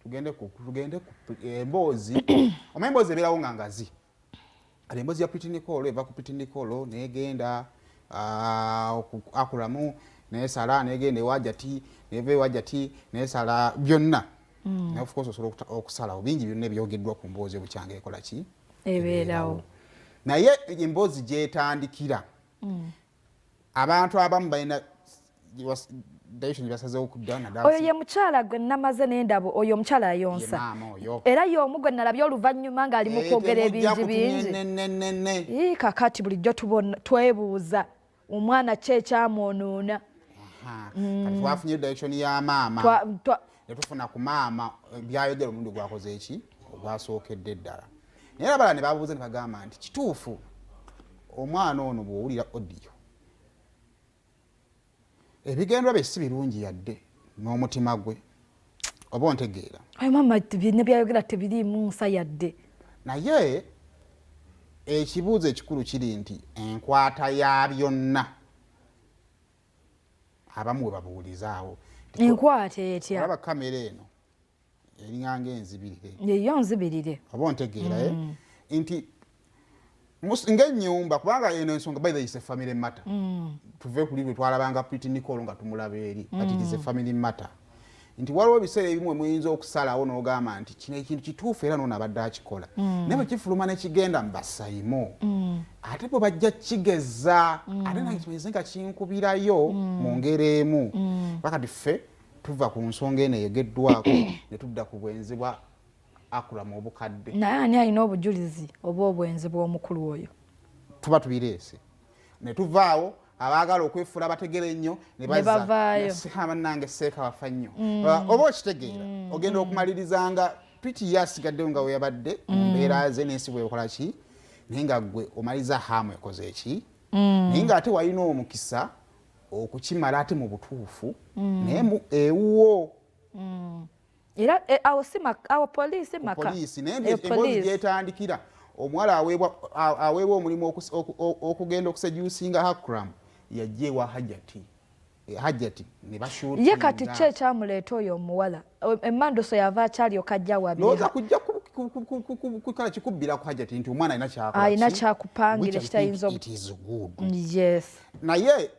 tugende ku emboozi omanyi emboozi ebeerawo nga ngazi kale emboozi ya Pretty Nicole eva ku Pretty Nicole negenda akulamu nesala negenda ewajati neva ewajati nesala byonna naye of course osobola okusalawo bingi byonna ebyogeddwa ku mboozi obukyanga ekola ki ebeerawo naye emboozi gyetandikira abantu abamu balina oyo ye mukyala gwe namaze n'endabo oyo omukyala ayonsa era y'omu gwe nalabye oluvannyuma ng'ali mu kwogera ebingi bingi kakati bulijjo twebuuza omwana ki ekyamwonoona kati twafunye direction ya maama netufuna ku maama byayogera omulundi gwakoze eki ogwasookedde ddala naye abala ne babuuza ne bagamba nti kituufu omwana ono bw'owulira odiyo ebigendwa bye si birungi yadde n'omutima gwe oba ontegeera ayo maama ne byayogera tebiriimu nsa yadde naye ekibuuzo ekikulu kiri nti enkwata ya byonna abamu we babuulizaawo enkwata etya olaba kamera eno eringanga enzibirire eyo nzibirire oba ontegeera nti ng'ennyumba kubanga eno ensonga by the is a family matter tuve kuli lwe twalabanga Pretty Nicole nga tumulaba eri but it is a family matter nti waliwo ebiseera ebimu muyinza okusalawo n'ogamba nti kino ekintu kituufu era n'ono abadde akikola naye bwe kifuluma ne kigenda mbasayimo ate bwe bajja kigeza ate nakimeze nga kinkubirayo mu ngero emu pakati ffe tuva ku nsonga eno eyogeddwako ne tudda ku bwenzi bwa akulamu obukadde naye ani alina obujulizi oba obwenzi bw'omukulu oyo tuba tubireese ne tuvaawo abaagala okwefuula abategere ennyo ne bannange seeka wafa nnyo oba okitegeera ogenda okumalirizanga Pretty yasigaddeyo nga weyabadde mu mbeera ze n'ensi bwekola ki naye nga ggwe omaliza haamu ekoze eki naye ng'ate walina omukisa okukimala ate mu butuufu naye ewuwo era awo poliisi maka naye emboozi gyetandikira omuwala aweebwa omulimu okugenda okusejuusinga Akram yajja ewa hajjati ne bashuutinga ye kati ki ekyamuleeta oyo omuwala emmandoso yava akyalyoka ajja looza kujja kukala kikubbira ku hajjati nti omwana alina kyakupangira ekitayinza naye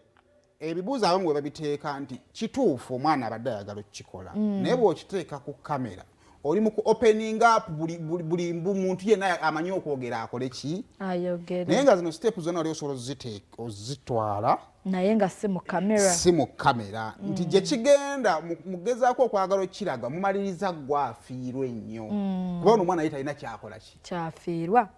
ebibuuzo abamu bwe babiteeka nti kituufu omwana abadde ayagala okukikola naye bw'okiteeka ku kamera oli mu ku opening up buli muntu yenna amanyi okwogera akole ki naye nga zino step zonna oli osobola ozitwala naye nga si mu kamera nti gye kigenda mugezaako okwagala okukiraga mumaliriza gwafiirwa ennyo kubona omwana ye talina kyakola ki kyafiirwa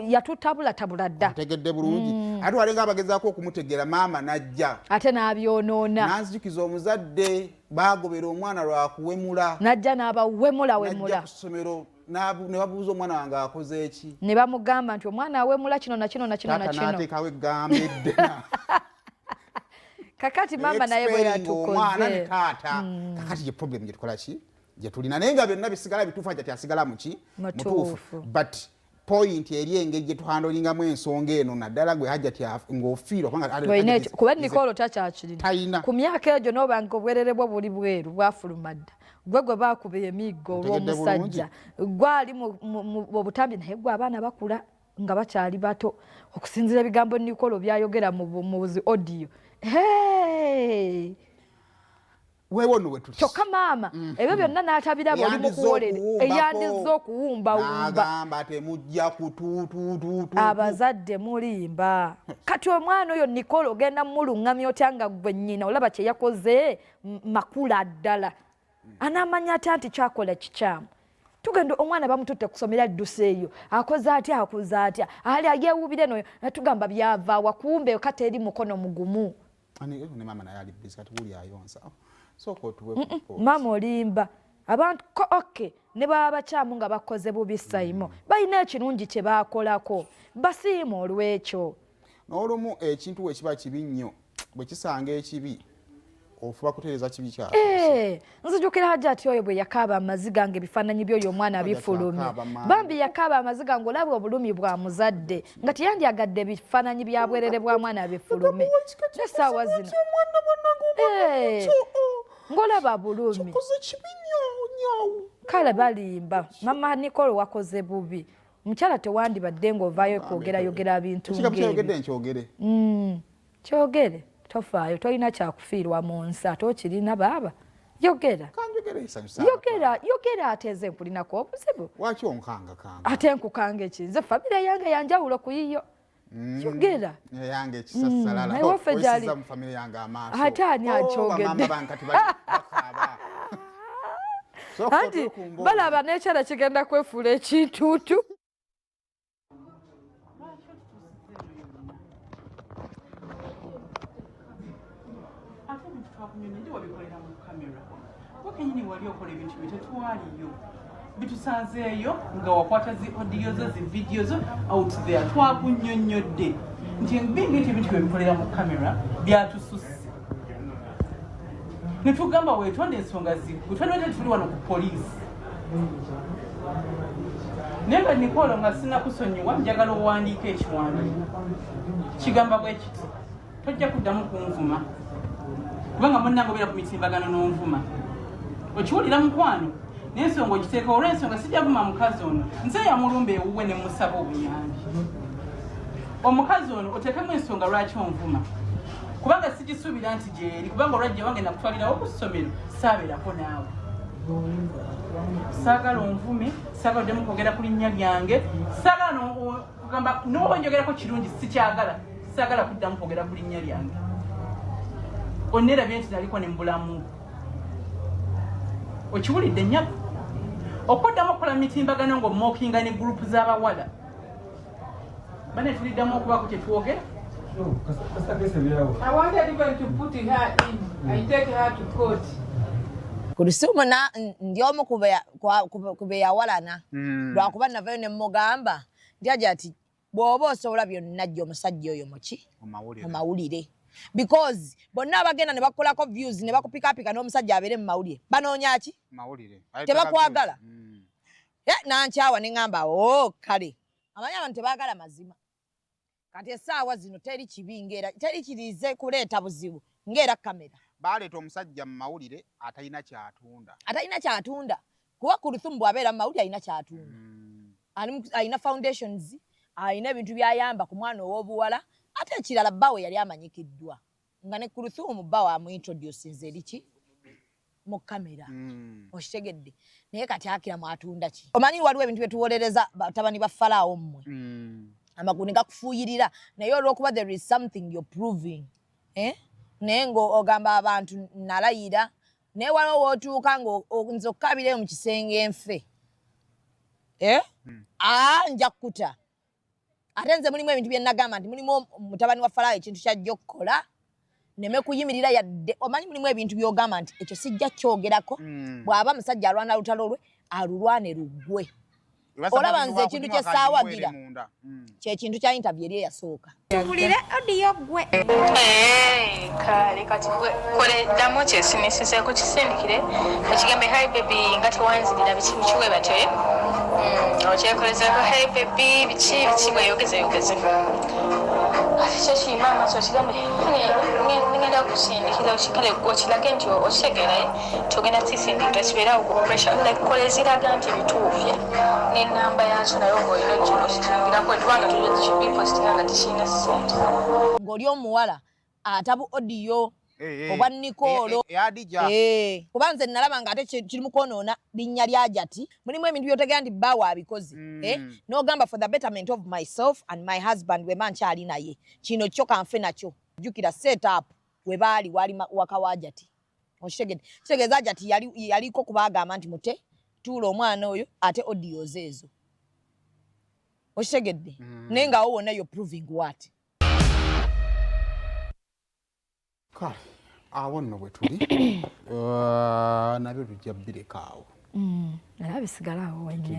yatutabulatabula dda tegedde bulungi ate walenga abagezaako okumutegeera maama najja ate n'abyonoona nanzijukiza omuzadde baagobera omwana lwakuwemula najja n'abawemulawemula ku ssomero ne babuuza omwana wange akoze eki ne bamugamba nti omwana awemula kino nakino nakino nakino n'ateekawo eggambo eddena kakati maama naye bwe yatukoze omwana ne taata kakati ye problem gye tukola ki gye tulina naye nga byonna bisigala bituufu ajja asigala muki mutuufu but point eri engeri gye tuhandolingamu ensonga eno naddala gwe hajjati ng'ofiirwa kuba Nicole takyakirina ku myaka egyo n'obanga obwerere bwo buli bweru bwafuluma dda gwe baakuba emiggo olw'omusajja gwali mu butambi naye gwe abaana bakula nga bakyali bato okusinziira ebigambo Nicole byayogera mu buzi audio weewono we tuli kyokka maama ebyo byonna n'atabiraba oli mu kuwolera eyandizza okuwumbawumba n'agamba temujja kutuutuutuutu abazadde mulimba kati omwana oyo Nicole ogenda muluŋŋamya otya nga gwe nnyina olaba kye yakoze makula ddala anaamanya atya nti kyakola kikyamu tugenda omwana bamututte kusomera ddusa eyo akoze atya ali ayeewuubire noyo natugamba byava wakumbe kati eri mukono mugumu ne maama naye ali busy kati wuli ayonsa maama olimba abantu okay ne baba bakyamu nga bakoze bubi sayimo balina ekirungi kye baakolako basiima olw'ekyo n'olumu ekintu bwe kiba kibi nnyo bwe kisanga ekibi ofuba kutereeza kibi kya nzijukira hajjati oyo bwe yakaaba amaziga ng'ebifaananyi by'oyo omwana bifulumye bambi yakaaba amaziga ng'olaba obulumi bwa muzadde nga tiyandyagadde ebifaananyi bya bwerere bwa mwana bifulume nesaawa zino ng'olaba bulumi kale balimba mama Nicole wakoze bubi mukyala tewandibadde ng'ovaayo kwogera bintu kyogere tofaayo tolina kyakufiirwa mu nsi ate okirina baaba yogera ateze nkulinako obuzibu ate nkukanga eki nze famire yange yanjawulo ku yiyo yogera ewaffe gyali ate ani akyogedde anti balaba n'ekyala kigenda kwefuula ekintuutu kenyini wali okola ebintu byetetwaliyo bitusanzeeyo nga wakwata zi audio zo zi video zo out there twakunnyonnyodde nti bingi ebintu byebikolera mu kamera byatususse netugamba weetonda ensonga zigwe tuli wano ku poliisi naye nga Nicole nga sinakusonyiwa njagala owandiika ekiwandiiko kigamba bwe kiti tojja kuddamu kunvuma kubanga munnange obeera ku mitimbagano n'onvuma okiwulira mukwano n'ensonga ogiteeka olw'ensonga sijja vuma mukazi ono nze yamulumba ewuwe ne musaba obuyambi omukazi ono oteekemu ensonga lwaki onvuma kubanga sigisuubira nti gyeri kubanga olwajja wange nakutwalirawo ku ssomero saabeerako naawe saagala onvume saagala oddemu kwogera ku linnya lyange saagala kugamba n'oba njogerako kirungi sikyagala saagala kuddamu kwogera ku linnya lyange onnerabye nti naliko ne mbulamu okiwulidde nnyako okuddamu okukola mitimbagano ng'omookinga ne gurupu z'abawala bane tuliddamu okubaku kyetwogera I wanted even to put her in. I take her to court. Kulisumu na ndiomu kubeyawalana lwakuba navayo ne mugamba ndiaja ati bw'oba osobola byonna jjo omusajja oyo muki omawulire because bonna abagenda ne bakolako views ne bakupikapika n'omusajja abeere mu mawulire banoonya ki tebakwagala nankyawa ne ŋŋamba kale amanyi abantu tebaagala mazima kati essaawa zino teri kibi ng'era teri kirize kuleeta buzibu ng'era kamera baleeta omusajja mu mawulire atalina kyatunda kuba Kulithum bw'abeera mu mawulire alina kyatunda alina foundations alina ebintu byayamba ku mwana ow'obuwala ate ekirala bbawe yali amanyikiddwa nga ne Kulithum bbawe amuintroducinze eriki mu kamera okitegedde naye kati akira mwatunda ki omanyi waliwo ebintu byetuwolereza batabani ba Falaawo mmwe amaguni gakufuuyirira naye olw'okuba there is something you're proving naye ng'ogamba abantu nalayira naye waliwo wootuuka nze okkabireyo mu kisenge nfe nja kkuta ate nze mulimu ebintu bye nagamba nti mulimu mutabani wa Falaawo ekintu kyajja okukola neme kuyimirira yadde omanyi mulimu ebintu by'ogamba nti ekyo sijja kyogerako bw'aba musajja alwana lutalo lwe alulwane luggwe olaba nze ekintu kye saawagira kyekintu kya interview eri eyasooka tuwulire odiyo gwe kale kati koleddamu kyesinisiseeko kisindikire ekigambe hi baby nga tewanzirira biki bikiwebate okyekolezeko hi baby biki bweyogeze ate kyo kimaama kyo kigambe ngenda kusindikira okikale okirage nti okitegeeraye togenda kisindikira kibeerawo ku pressure like koleziraga nti bituufye n'ennamba yakyo naye oba olina okikingirako etubanga tubipostinga nga tekirina ssente ng'oli omuwala atabu odiyo obwa Nicole kuba nze nalaba nga ate kirimu kwonoona linnya lya Jati mulimu ebintu byotegera nti bbaawe abikoze n'ogamba for the betterment of myself and my husband we mankyali naye kino kyo kanfe nakyo jjukira set up we baali wali waka wa Jati okitegedde kitegeeza Jati yaliko kubaagamba nti mute tuula omwana oyo ate audios ezo okitegedde naye nga wo wonna you're proving what kale awo nno bwe tuli nabyo tujja bireka awo era bisigala awo wenyine